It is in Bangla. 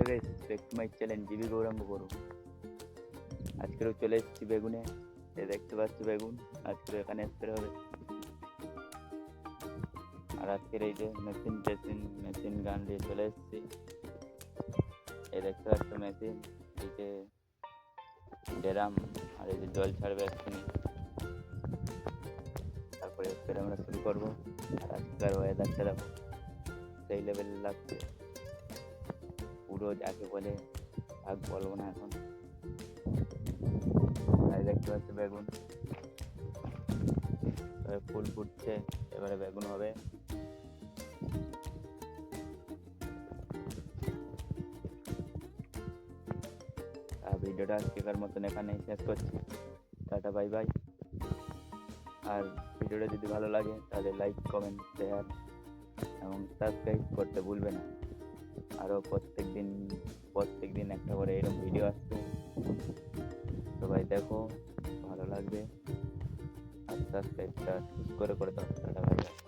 Guys, back to my channel GB Gouranga বড়। আজকেও চলে এসেছি বেগুনে। দেখতে পাচ্ছি বেগুন আজকে এখানে স্প্রে হবে। আর আজকের এই যে মেশিন গান দিয়ে চলে এসেছি। এই দেখতে পাচ্ছ মেশিন, এই যে ড্রাম, আর এই যে জল ছাড়বে এক্ষুনি। তারপরে স্প্রে আমরা শুরু করবো। আর আজকের ওয়েদারটা দেখো, সেই লেভেল লাগছে পুরো, যাকে বলে ভাগ বলবো না এখন। তাই দেখতে পাচ্ছি বেগুন ফুল ফুটছে, এবারে বেগুন হবে। ভিডিওটা আজকেকার মতন এখানেই শেষ করছি। Tata, bye bye. আর ভিডিওটা যদি ভালো লাগে তাহলে লাইক, কমেন্ট, শেয়ার এবং সাবস্ক্রাইব করতে ভুলবে না। আরও প্রত্যেক দিন একটা করে এরকম ভিডিও আসছে, সবাই দেখো, ভালো লাগবে। আর সাবস্ক্রাইবটা ঠিক করে দাও। Tata, bye bye.